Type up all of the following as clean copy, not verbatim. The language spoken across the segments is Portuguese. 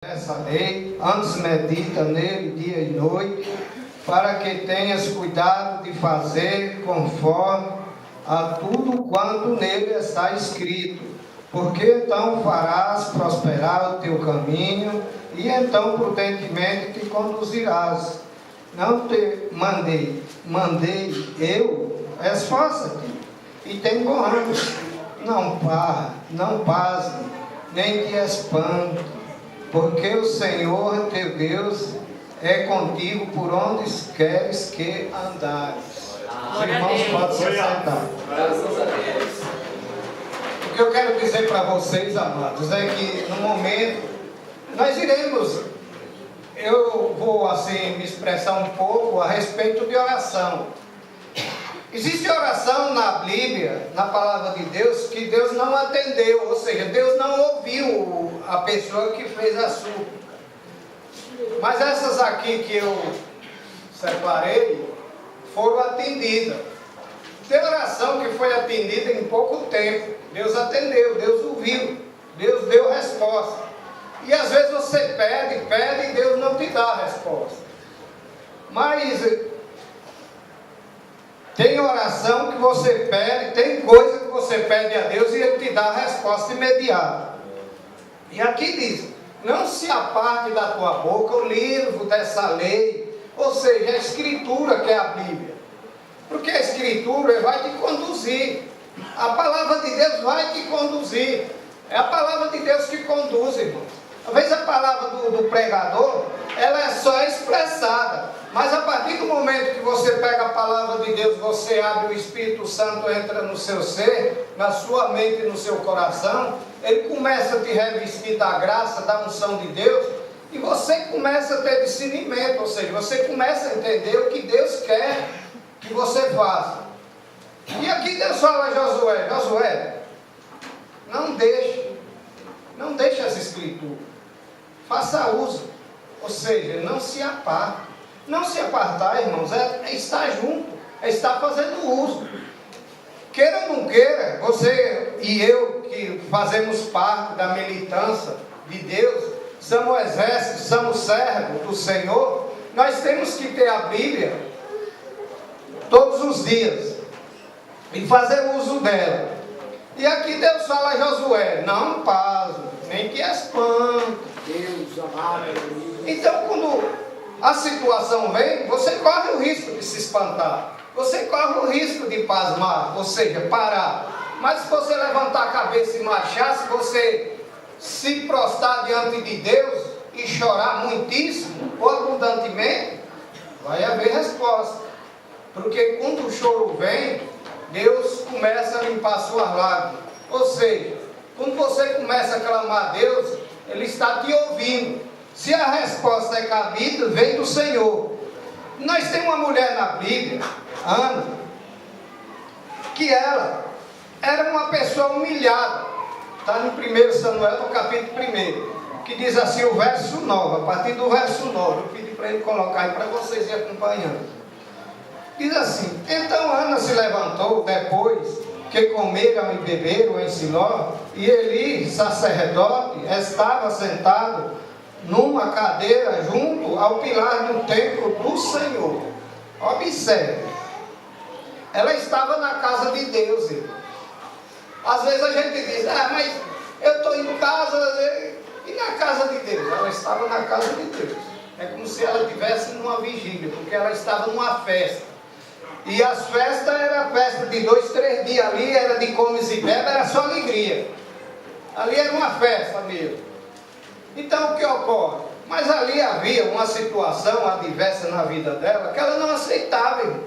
Essa lei, antes medita nele dia e noite, para que tenhas cuidado de fazer conforme a tudo quanto nele está escrito, porque então farás prosperar o teu caminho, e então prudentemente te conduzirás. Não te mandei eu, esforça-te, e tem bom ânimo, não pasme, nem te espante, porque o Senhor teu Deus é contigo por onde queres que andares. Os irmãos podem se sentar. O que eu quero dizer para vocês, amados, é que no momento nós eu vou assim me expressar um pouco a respeito de oração. Existe oração na Bíblia, na palavra de Deus, que Deus não atendeu, ou seja, Deus não ouviu a pessoa que fez a súplica. Mas essas aqui que eu separei foram atendidas. Tem oração que foi atendida em pouco tempo. Deus atendeu, Deus ouviu, Deus deu resposta. E às vezes você pede e Deus não te dá a resposta. Mas tem oração que você pede, tem coisa que você pede a Deus e Ele te dá a resposta imediata. E aqui diz: não se aparte da tua boca o livro dessa lei, ou seja, a Escritura, que é a Bíblia. Porque a Escritura vai te conduzir. A palavra de Deus vai te conduzir. É a palavra de Deus que conduz, irmão. Às vezes a palavra do pregador, ela é só expressada. Mas a partir do momento que você pega a palavra de Deus, você abre, o Espírito Santo entra no seu ser, na sua mente e no seu coração, ele começa a te revestir da graça, da unção de Deus, e você começa a ter discernimento, ou seja, você começa a entender o que Deus quer que você faça. E aqui Deus fala a Josué, não deixe as Escrituras, faça uso, ou seja, não se aparte. Não se apartar, irmãos, é estar junto, é estar fazendo uso. Queira ou não queira, você e eu que fazemos parte da militância de Deus, somos exército, somos servos do Senhor, nós temos que ter a Bíblia todos os dias e fazer uso dela. E aqui Deus fala a Josué: não pasme, nem que espante. Deus amado. Então, quando a situação vem, você corre o risco de se espantar, você corre o risco de pasmar, ou seja, parar. Mas se você levantar a cabeça e marchar, se você se prostrar diante de Deus e chorar muitíssimo ou abundantemente, vai haver resposta. Porque quando o choro vem, Deus começa a limpar suas lágrimas. Ou seja, quando você começa a clamar a Deus, Ele está te ouvindo. Se a resposta é cabida, vem do Senhor. Nós temos uma mulher na Bíblia, Ana, que ela era uma pessoa humilhada. Está no 1 Samuel, no capítulo 1, que diz assim, o verso 9, a partir do verso 9, eu pedi para ele colocar aí para vocês irem acompanhando. Diz assim: então Ana se levantou depois que comeram e beberam em Siló, e Eli, sacerdote, estava sentado numa cadeira junto ao pilar do templo do Senhor. Observe, ela estava na casa de Deus, irmão. Às vezes a gente diz: mas eu estou em casa, e na casa de Deus? Ela estava na casa de Deus. É como se ela estivesse numa vigília, porque ela estava numa festa. E as festas eram festa de 2, 3 dias. Ali era de comes e bebes, era só alegria. Ali era uma festa mesmo. Então o que ocorre? Mas ali havia uma situação adversa na vida dela que ela não aceitava, irmão.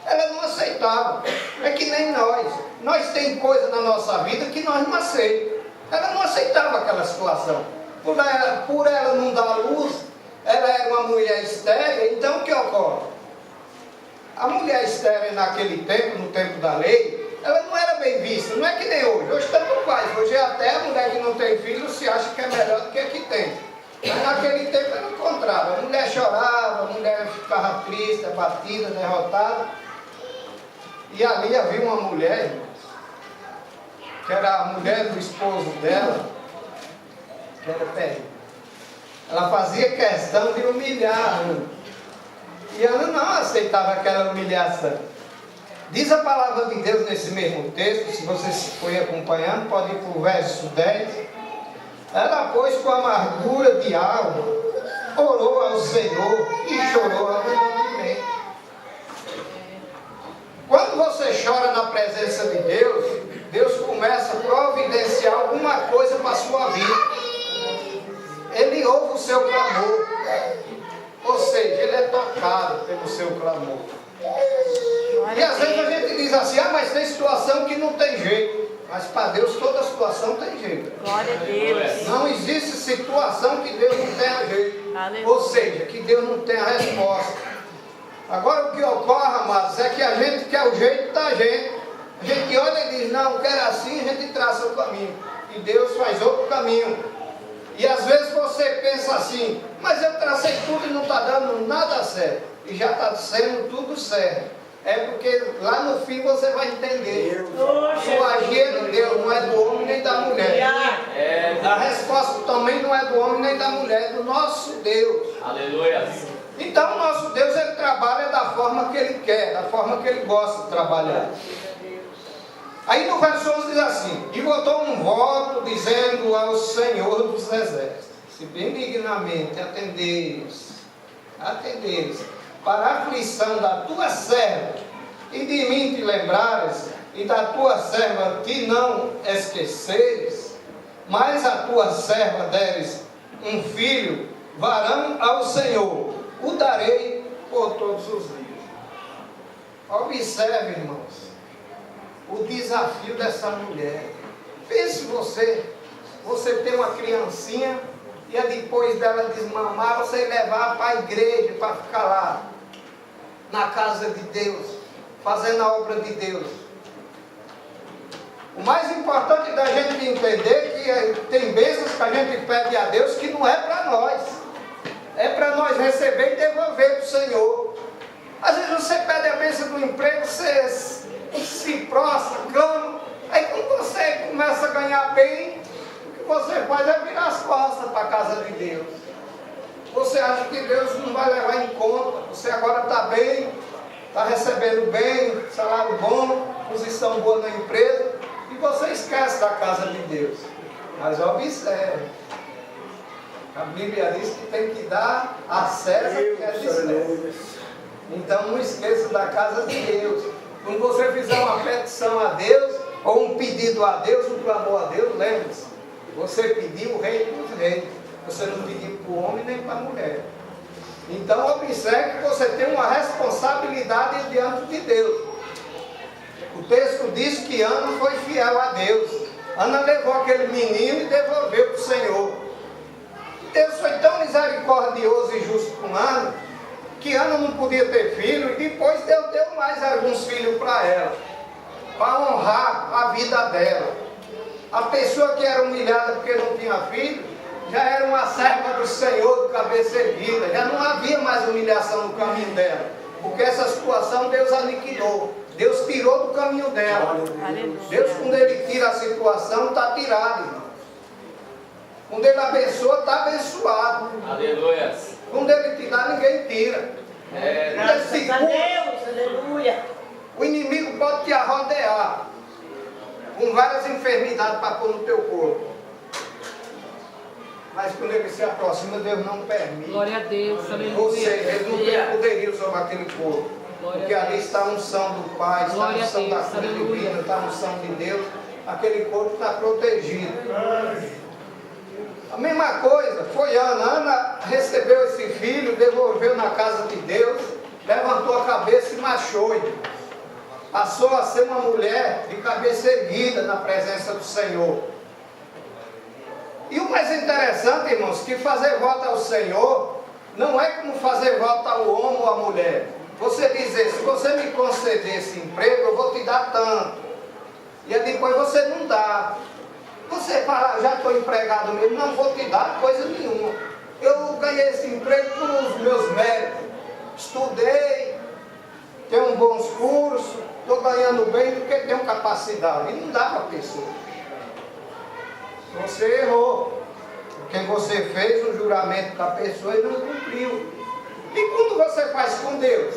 Ela não aceitava. É que nem nós. Nós tem coisa na nossa vida que nós não aceitamos. Ela não aceitava aquela situação. Por ela não dar luz, ela era uma mulher estéril. Então o que ocorre? A mulher estéril naquele tempo, no tempo da lei, ela não era bem vista. Não é que nem hoje. Hoje tanto faz. Hoje até a mulher que não tem filho se acha que é melhor do que a que tem. Mas naquele tempo era o contrário. A mulher chorava, a mulher ficava triste, abatida, derrotada. E ali havia uma mulher, irmãos, que era a mulher do esposo dela, que era terrível. Ela fazia questão de humilhar Ana. E Ana não aceitava aquela humilhação. Diz a palavra de Deus nesse mesmo texto, se você foi acompanhando, pode ir para o verso 10. Ela, pois, com amargura de alma, orou ao Senhor e chorou abundantemente. Quando você chora na presença de Deus, Deus começa a providenciar alguma coisa para a sua vida. Ele ouve o seu clamor. Ou seja, ele é tocado pelo seu clamor. E às vezes a gente diz assim, mas tem situação que não tem jeito. Mas para Deus toda situação tem jeito. Glória a Deus. Não existe situação que Deus não tenha jeito. Aleluia. Ou seja, que Deus não tenha resposta. Agora o que ocorre, amados, é que a gente quer o jeito da gente. A gente olha e diz, não, quero assim, a gente traça o caminho. E Deus faz outro caminho. E às vezes você pensa assim, mas eu tracei tudo e não está dando nada certo. E já está sendo tudo certo. É porque lá no fim você vai entender. O agir de Deus não é do homem nem da mulher. A resposta também não é do homem nem da mulher, é do nosso Deus. Aleluia. Então o nosso Deus, ele trabalha da forma que ele quer, da forma que ele gosta de trabalhar. Aí no verso 11 diz assim, e botou um voto dizendo ao Senhor dos Exércitos, se benignamente atenderes, para a aflição da tua serva, e de mim te lembrares, e da tua serva te não esqueceres, mas a tua serva deres um filho, varão ao Senhor, o darei por todos os dias. Observe, irmãos, o desafio dessa mulher. Pense você tem uma criancinha, e depois dela desmamar, você levar para a igreja, para ficar lá, na casa de Deus, fazendo a obra de Deus. O mais importante da gente entender é que tem bênçãos que a gente pede a Deus que não é para nós. É para nós receber e devolver para o Senhor. Às vezes você pede a bênção do emprego, você se prostra, clama. Aí quando você começa a ganhar bem, o que você faz é virar as costas para a casa de Deus. Você acha que Deus não vai levar em conta. Você agora está bem, está recebendo bem, salário bom, posição boa na empresa, e você esquece da casa de Deus. Mas observe, a Bíblia diz que tem que dar a César o que é de César. Então não esqueça da casa de Deus. Quando você fizer uma petição a Deus, ou um pedido a Deus, um clamor a Deus, lembre-se, você pediu o rei dos reis. Você não pediu para o homem nem para a mulher. Então observe que você tem uma responsabilidade diante de Deus. O texto diz que Ana foi fiel a Deus. Ana levou aquele menino e devolveu para o Senhor. Deus foi tão misericordioso e justo com Ana, que Ana não podia ter filho, e depois Deus deu mais alguns filhos para ela, para honrar a vida dela. A pessoa que era humilhada porque não tinha filho, já era uma serva do Senhor de cabeça erguida, já não havia mais humilhação no caminho dela, porque essa situação Deus aniquilou, Deus tirou do caminho dela. Deus, quando Ele tira a situação, está tirado, irmão. Quando Ele abençoa, está abençoado. Aleluia. Quando Ele te dá, ninguém tira. Graças a Deus, aleluia. O inimigo pode te arrodear com várias enfermidades para pôr no teu corpo. Mas quando ele se aproxima, Deus não permite. Glória a Deus, aleluia. Ou seja, ele não tem poderio sobre aquele corpo. Porque ali está a unção do Pai, está a unção da cura divina, está a unção de Deus. Aquele corpo está protegido. A mesma coisa foi Ana. Ana recebeu esse filho, devolveu na casa de Deus, levantou a cabeça e marchou. Passou a ser uma mulher de cabeça erguida na presença do Senhor. E o mais interessante, irmãos, que fazer voto ao Senhor não é como fazer voto ao homem ou à mulher. Você dizer, se você me conceder esse emprego, eu vou te dar tanto. E aí depois você não dá. Você fala, já estou empregado mesmo, não vou te dar coisa nenhuma. Eu ganhei esse emprego pelos meus méritos. Estudei, tenho bons cursos, estou ganhando bem porque tenho capacidade. E não dá para a pessoa. Você errou. Porque você fez um juramento com a pessoa e não cumpriu. E quando você faz com Deus?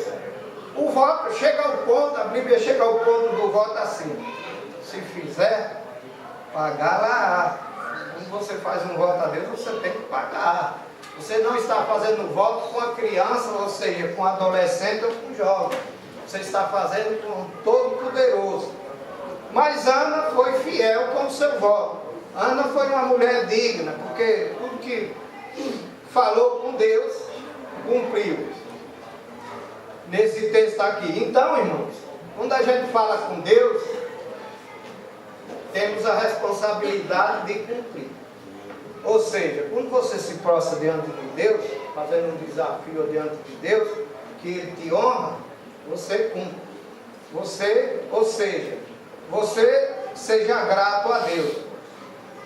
O voto chega ao ponto, a Bíblia chega ao ponto do voto assim: se fizer, pagar lá. Quando você faz um voto a Deus, você tem que pagar. Você não está fazendo voto com a criança, ou seja, com adolescente ou com jovem. Você está fazendo com o Todo-Poderoso. Mas Ana foi fiel com o seu voto. Ana foi uma mulher digna, porque tudo que falou com Deus, cumpriu. Nesse texto aqui. Então, irmãos, quando a gente fala com Deus, temos a responsabilidade de cumprir. Ou seja, quando você se prostra diante de Deus, fazendo um desafio diante de Deus, que Ele te honra, você cumpre. Você seja grato a Deus.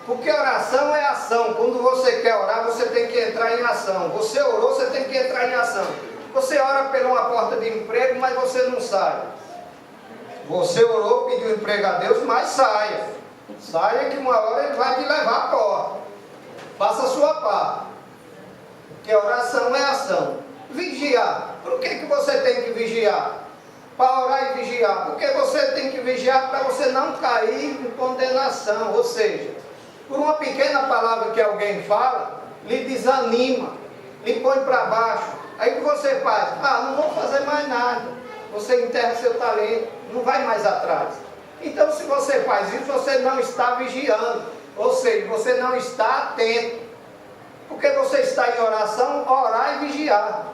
Porque oração é ação. Quando você quer orar, você tem que entrar em ação. Você orou, você tem que entrar em ação. Você ora por uma porta de emprego, mas você não sai. Você orou, pediu emprego a Deus, mas saia. Saia que uma hora Ele vai te levar à porta. Faça a sua parte. Porque oração é ação. Vigiar. Por que você tem que vigiar? Para orar e vigiar. Porque você tem que vigiar para você não cair em condenação. Ou seja, por uma pequena palavra que alguém fala, lhe desanima, lhe põe para baixo. Aí o que você faz? Não vou fazer mais nada. Você enterra seu talento, não vai mais atrás. Então, se você faz isso, você não está vigiando. Ou seja, você não está atento. Porque você está em oração, orar e vigiar.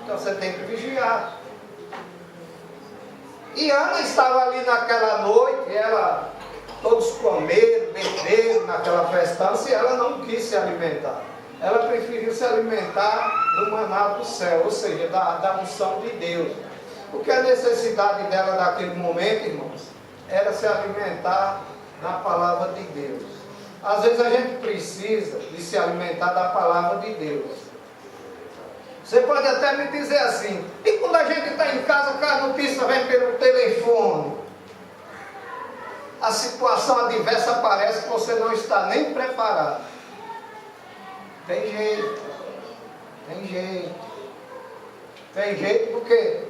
Então você tem que vigiar. E Ana estava ali naquela noite, todos comeram, beberam naquela festança, e ela não quis se alimentar. Ela preferiu se alimentar do maná do céu, ou seja, da unção de Deus. Porque a necessidade dela naquele momento, irmãos, era se alimentar da palavra de Deus. Às vezes a gente precisa de se alimentar da palavra de Deus. Você pode até me dizer assim: e quando a gente está em casa, que a notícia vem pelo telefone, a situação adversa aparece que você não está nem preparado. Tem jeito. Tem jeito porque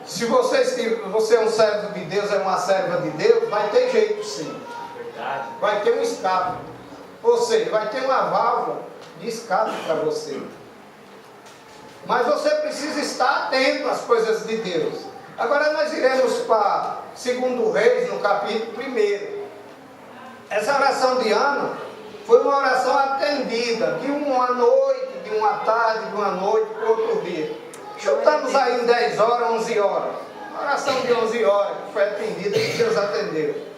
se você é um servo de Deus, é uma serva de Deus, vai ter jeito sim. Vai ter um escape. Ou seja, vai ter uma válvula de escape para você. Mas você precisa estar atento às coisas de Deus. Agora nós iremos para 2 Reis, no capítulo 1. Essa oração de Ana foi uma oração atendida, de uma noite, de uma tarde, de uma noite para outro dia. Chutamos aí em 10 horas, 11 horas. Uma oração de 11 horas que foi atendida, que Deus atendeu.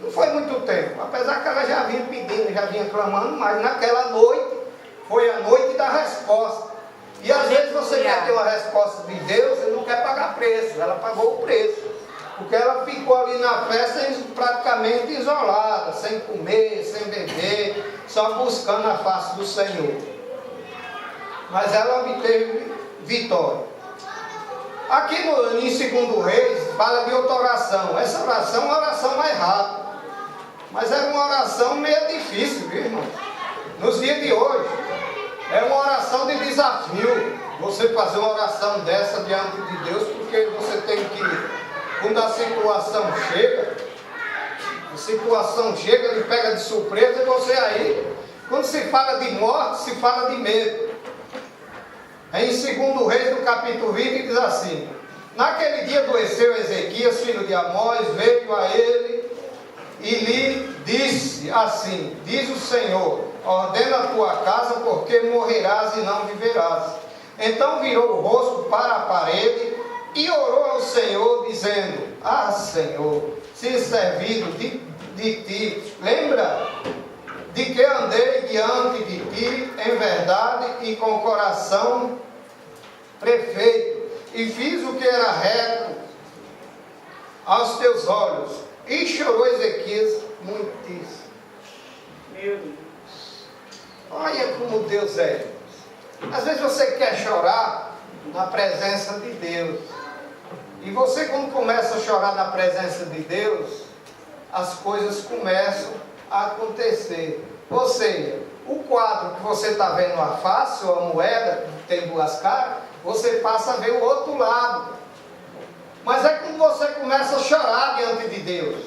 Não foi muito tempo, apesar que ela já vinha pedindo, já vinha clamando, mas naquela noite foi a noite da resposta. E às vezes você quer ter uma resposta de Deus e não quer pagar preço. Ela pagou o preço, porque ela ficou ali na festa praticamente isolada, sem comer, sem beber, só buscando a face do Senhor. Mas ela obteve vitória. Aqui em 2 Reis fala de outra oração. Essa oração é uma oração mais rápida, mas era uma oração meio difícil, viu, irmão? Nos dias de hoje é uma oração de desafio. Você fazer uma oração dessa diante de Deus, porque você tem que, quando a situação chega, ele pega de surpresa, e você aí, quando se fala de morte, se fala de medo. Em 2 Reis, no capítulo 20, diz assim: naquele dia adoeceu Ezequias, filho de Amós, veio a ele e lhe disse assim: diz o Senhor, ordena a tua casa, porque morrerás e não viverás. Então virou o rosto para a parede e orou ao Senhor, dizendo: Senhor, se servido de ti, lembra de que andei diante de ti em verdade e com o coração perfeito, e fiz o que era reto aos teus olhos. E chorou Ezequias muitíssimo. Meu Deus. Olha como Deus é. Às vezes você quer chorar na presença de Deus. E você, quando começa a chorar na presença de Deus, as coisas começam a acontecer. Ou seja, o quadro que você está vendo a face, ou a moeda, que tem duas caras, você passa a ver o outro lado. Mas é quando você começa a chorar diante de Deus.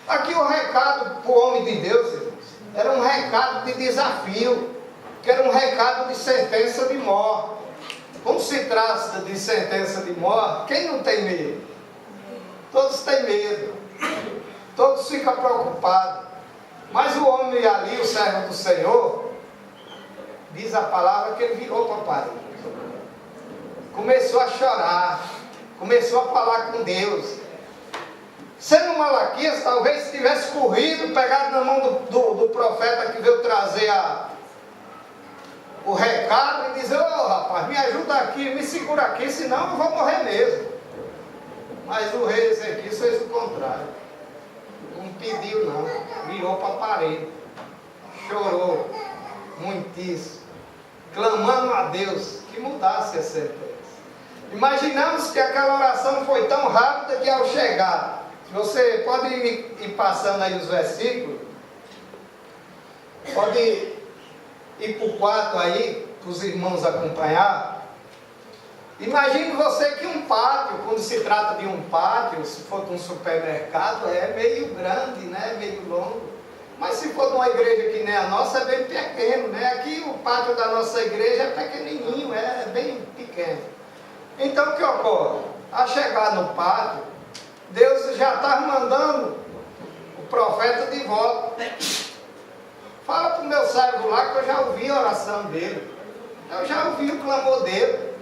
Aqui o recado para o homem de Deus, irmãos, era um recado de desafio, que era um recado de sentença de morte. Como se trata de sentença de morte, quem não tem medo? Todos têm medo, todos ficam preocupados. Mas o homem ali, o servo do Senhor, diz a palavra que ele virou para a parede. Começou a chorar, começou a falar com Deus. Sendo Malaquias, talvez tivesse corrido, pegado na mão do profeta que veio trazer o recado e dizer: ô rapaz, me ajuda aqui, me segura aqui, senão eu vou morrer mesmo. Mas o rei Ezequias fez o contrário. Não pediu não, virou para a parede, chorou muitíssimo, clamando a Deus que mudasse a sentença. Imaginamos que aquela oração foi tão rápida que ao chegar, você pode ir passando aí os versículos, pode ir para o quarto aí, para os irmãos acompanhar. Imagine você que um pátio, quando se trata de um pátio, se for de um supermercado, é meio grande, né? Meio longo. Mas se for de uma igreja que nem a nossa, é bem pequeno, né? Aqui o pátio da nossa igreja é pequenininho, é bem pequeno. Então o que ocorre? Ao chegar no pátio, Deus já está mandando o profeta de volta. Fala para o meu servo lá que eu já ouvi a oração dele. Eu já ouvi o clamor dele.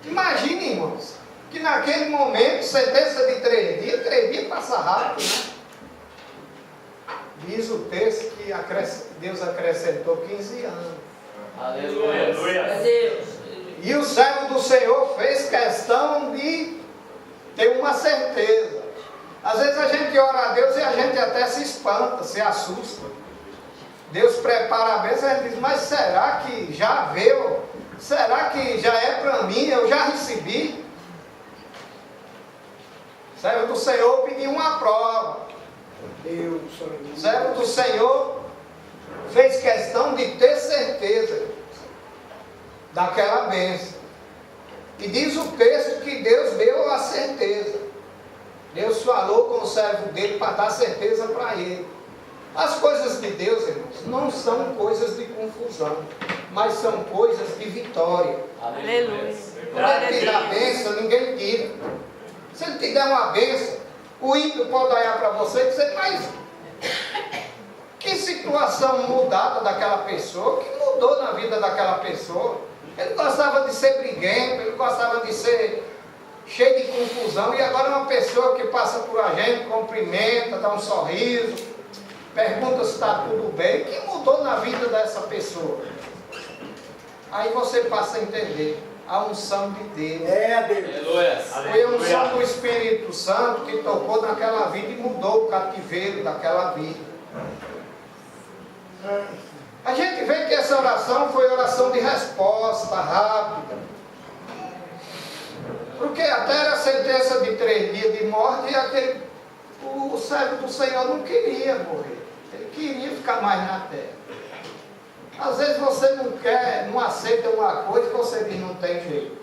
Imagine, irmãos, que naquele momento, sentença de 3 dias passa rápido, né? Diz o texto que Deus acrescentou 15 anos. Aleluia. E o servo do Senhor fez questão de ter uma certeza. Às vezes a gente ora a Deus e a gente até se espanta, se assusta. Deus prepara a bênção e a gente diz: mas será que já veio? Será que já é para mim? Eu já recebi? O servo do Senhor pediu uma prova. O servo do Senhor fez questão de ter certeza daquela bênção. E diz o texto que Deus deu a certeza. Deus falou com o servo dele para dar certeza para ele. As coisas de Deus, irmãos, não são coisas de confusão, mas são coisas de vitória. Aleluia. Quando ele te dá a bênção, ninguém tira. Se ele te der uma bênção, o ímpio pode olhar para você e dizer: mas que situação mudada daquela pessoa, que mudou na vida daquela pessoa. Ele gostava de ser briguento, ele gostava de ser cheio de confusão, e agora é uma pessoa que passa por a gente, cumprimenta, dá um sorriso, pergunta se está tudo bem. O que mudou na vida dessa pessoa? Aí você passa a entender a unção de Deus. Deus. Foi a unção do Espírito Santo que tocou naquela vida e mudou o cativeiro daquela vida. A gente vê que essa oração foi oração de resposta rápida. Porque até era sentença de 3 dias de morte e o servo do Senhor não queria morrer. Ele queria ficar mais na terra. Às vezes você não aceita uma coisa que você diz não tem jeito.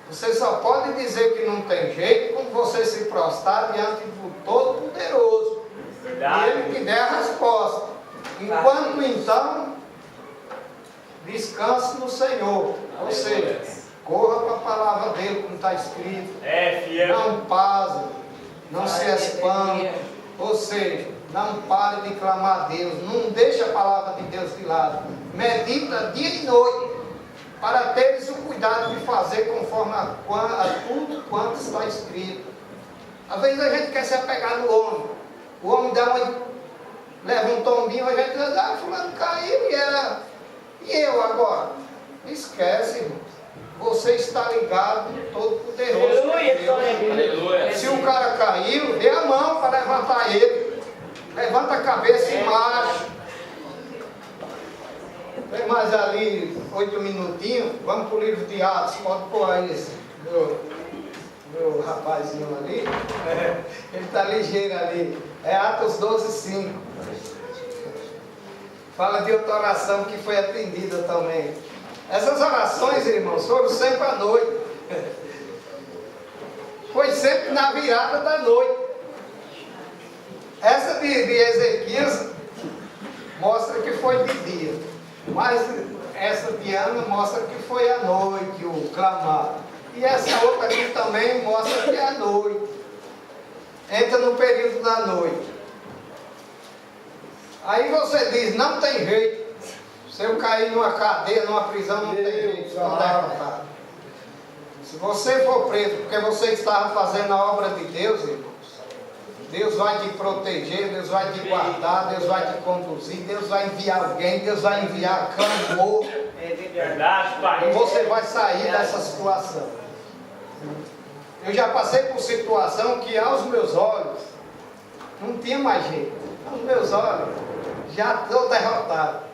Você só pode dizer que não tem jeito quando você se prostrar diante do Todo-Poderoso. E Ele te der a resposta. Enquanto então, descanse no Senhor. Ou seja, corra para a palavra dele, como está escrito. Não pase, não se espante. Ou seja, não pare de clamar a Deus. Não deixe a palavra de Deus de lado. Medita dia e noite, para teres o cuidado de fazer conforme a tudo quanto está escrito. Às vezes a gente quer se apegar no homem. O homem leva um tombinho, a gente diz: fulano caiu e eu agora? Esquece, irmão. Você está ligado no Todo-Poderoso. Aleluia. Se o cara caiu, dê a mão para levantar ele. Levanta a cabeça e marcha. Tem mais ali 8 minutinhos. Vamos para o livro de Atos. Pode pôr aí esse meu rapazinho ali. Ele está ligeiro ali. É Atos 12:5. Fala de outra oração que foi atendida também. Essas orações, irmãos, foram sempre à noite. Foi sempre na virada da noite. Essa de Ezequias mostra que foi de dia. Mas essa de Ana mostra que foi à noite o clamar. E essa outra aqui também mostra que é à noite. Entra no período da noite. Aí você diz, não tem jeito. Se eu cair numa cadeia, numa prisão, não tem jeito. Estou derrotado. Se você for preso porque você estava fazendo a obra de Deus, irmãos, Deus vai te proteger, Deus vai te guardar, Deus vai te conduzir, Deus vai enviar alguém, Deus vai enviar clamor. É verdade, pai. E você vai sair dessa situação. Eu já passei por situação que aos meus olhos não tinha mais jeito. Aos meus olhos já estou derrotado.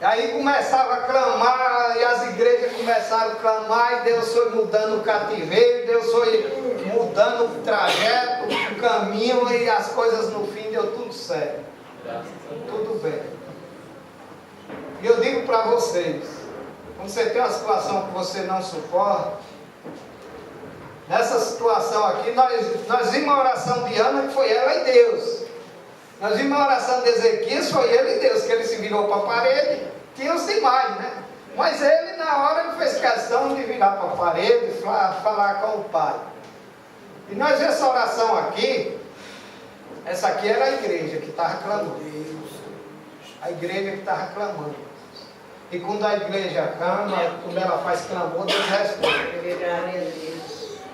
Aí começava a clamar, e as igrejas começaram a clamar, e Deus foi mudando o cativeiro, Deus foi mudando o trajeto, o caminho, e as coisas no fim deu tudo certo. Tudo bem. E eu digo para vocês, quando você tem uma situação que você não suporta, nessa situação aqui, nós vimos a oração de Ana, que foi ela e Deus. Nós vimos a oração de Ezequias, foi ele e Deus, que ele se virou para a parede. Tinha os demais, né? Mas ele, na hora, ele fez questão de virar para a parede e falar com o Pai. E nós vemos essa oração aqui, essa aqui era a igreja que estava clamando. A igreja que estava clamando. E quando a igreja clama, quando ela faz clamor, Deus responde.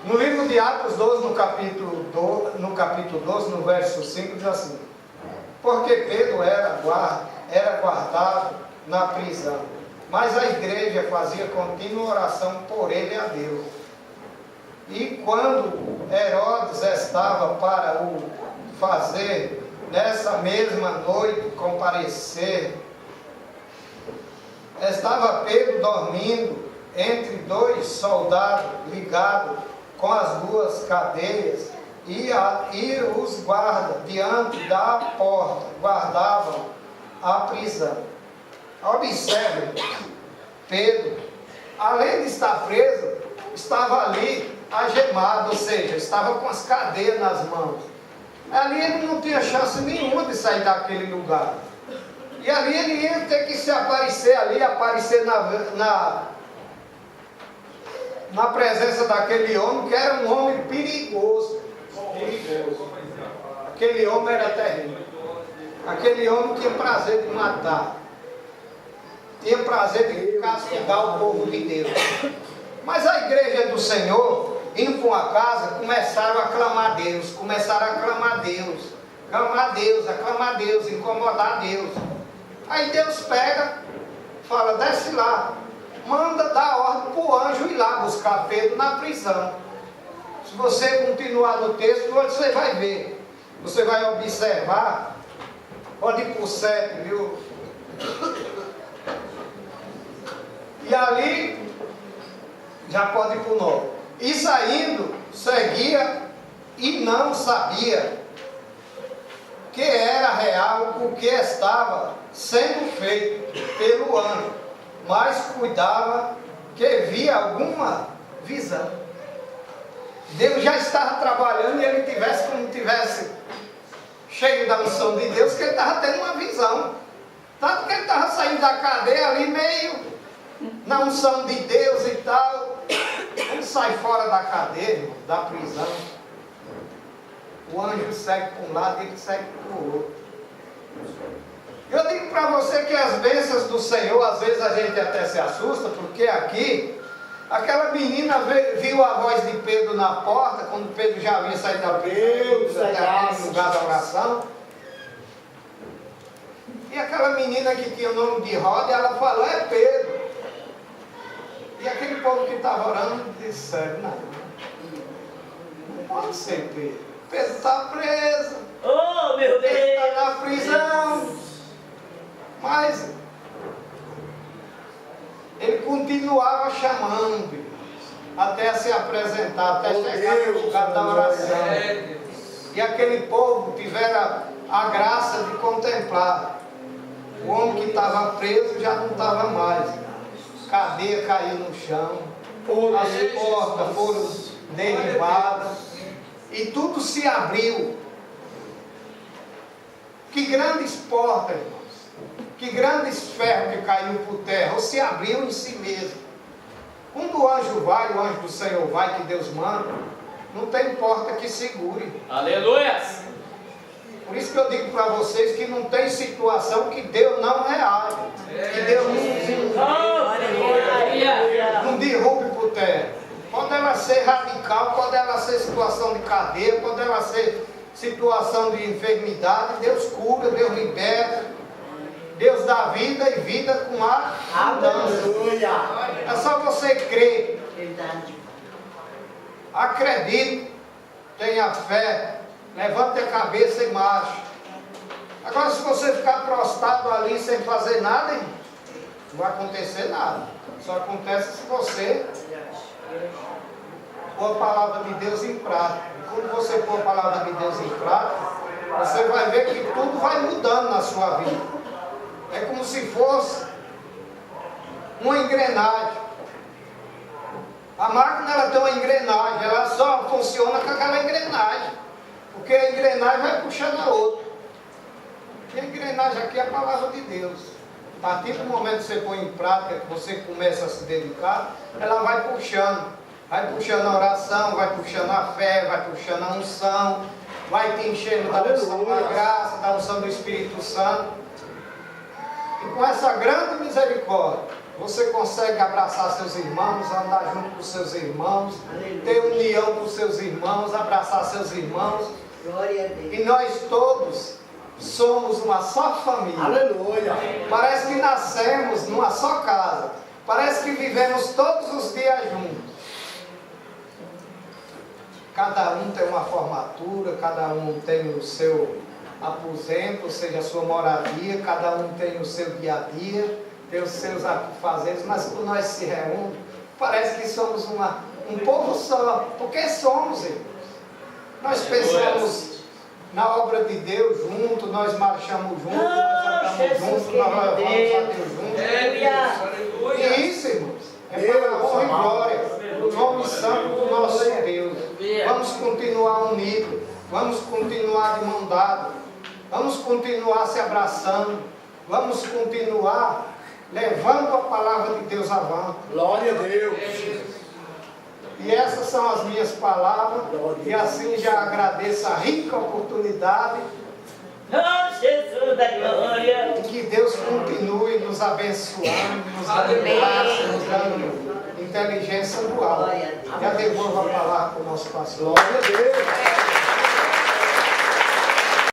No livro de Atos 12, no capítulo 12, no verso 5, diz assim: porque Pedro era guardado na prisão, mas a igreja fazia contínua oração por ele a Deus. E quando Herodes estava para o fazer, nessa mesma noite, comparecer, estava Pedro dormindo entre dois soldados ligados com as duas cadeias, e os guardas diante da porta guardavam a prisão. Observe, Pedro, além de estar preso, estava ali algemado, ou seja, estava com as cadeias nas mãos. Ali ele não tinha chance nenhuma de sair daquele lugar. E ali ele ia ter que se aparecer na presença daquele homem, que era um homem perigoso. Aquele homem era terrível. Aquele homem tinha prazer de matar. Tinha prazer de castigar o povo de Deus. Mas a igreja do Senhor, indo para uma casa, começaram a clamar a Deus. Começaram a clamar a Deus. Clamar a Deus, aclamar a Deus, incomodar a Deus. Aí Deus pega, fala, desce lá. Manda dar ordem para o anjo ir lá buscar Pedro na prisão. Se você continuar no texto, você vai ver. Você vai observar. Pode ir para o 7, viu? E ali, já pode ir para o 9. E saindo, seguia e não sabia que era real o que estava sendo feito pelo anjo, mas cuidava que via alguma visão. Deus já estava trabalhando e ele tivesse cheio da unção de Deus, que ele estava tendo uma visão. Tanto que ele estava saindo da cadeia ali meio na unção de Deus e tal. Ele sai fora da cadeia, irmão, da prisão. O anjo segue para um lado e ele segue para o outro. Eu digo para você que as bênçãos do Senhor, às vezes a gente até se assusta, porque aqui, aquela menina viu a voz de Pedro na porta, quando Pedro já havia saído da prisão, até aquele lugar da oração. E aquela menina que tinha o nome de Roda, ela falou, é Pedro. E aquele povo que estava orando disse, não pode ser Pedro. Pedro está preso. Oh, meu Deus! Pedro está na prisão. Mas ele continuava chamando, até se apresentar, até chegar no lugar da oração. E aquele povo tivera a graça de contemplar O homem que estava preso já não estava mais. Cadeia caiu no chão. As portas foram derribadas. E tudo se abriu. Que grandes portas, irmãos. Que grandes ferros que caiu por terra. Ou se abriu em si mesmo. Quando o anjo vai, o anjo do Senhor vai, que Deus manda, não tem porta que segure. Aleluia! Por isso que eu digo para vocês que não tem situação que Deus não reage. Que Deus não derrube por terra. Pode ela ser radical, pode ela ser situação de cadeia, pode ela ser situação de enfermidade. Deus cura, Deus liberta. Deus dá vida e vida com abundância. É só você crer. Acredite. Tenha fé. Levante a cabeça e marche. Agora, se você ficar prostrado ali sem fazer nada, irmão, não vai acontecer nada. Só acontece se você pôr a palavra de Deus em prática. E quando você pôr a palavra de Deus em prática, você vai ver que tudo vai mudando na sua vida. É como se fosse uma engrenagem. A máquina ela tem uma engrenagem, ela só funciona com aquela engrenagem. Porque a engrenagem vai puxando a outra. E a engrenagem aqui é a palavra de Deus. A partir do momento que você põe em prática, que você começa a se dedicar, ela vai puxando. Vai puxando a oração, vai puxando a fé, vai puxando a unção, vai te enchendo da unção da graça, da unção do Espírito Santo. E com essa grande misericórdia, você consegue abraçar seus irmãos, andar junto com seus irmãos, ter união com seus irmãos, abraçar seus irmãos. Glória a Deus. E nós todos somos uma só família. Aleluia. Parece que nascemos numa só casa. Parece que vivemos todos os dias juntos. Cada um tem uma formatura, cada um tem o seu aposento, ou seja, a sua moradia, cada um tem o seu dia a dia, tem os seus afazeres, mas quando nós se reunimos, parece que somos um povo só, porque somos, irmãos. Nós pensamos na obra de Deus junto, nós marchamos juntos, nós andamos juntos, nós louvamos a Deus juntos. E isso, irmãos, é para a honra e glória do nome santo do nosso Deus. Vamos continuar unidos, vamos continuar de mão dada, vamos continuar se abraçando, vamos continuar levando a palavra de Deus avante. Glória a Deus. E essas são as minhas palavras, e assim já agradeço a rica oportunidade. Oh, Jesus da glória! E que Deus continue nos abençoando, nos dando graça, nos dando inteligência no alto. Já devolvo a palavra para o nosso pastor. Glória a Deus.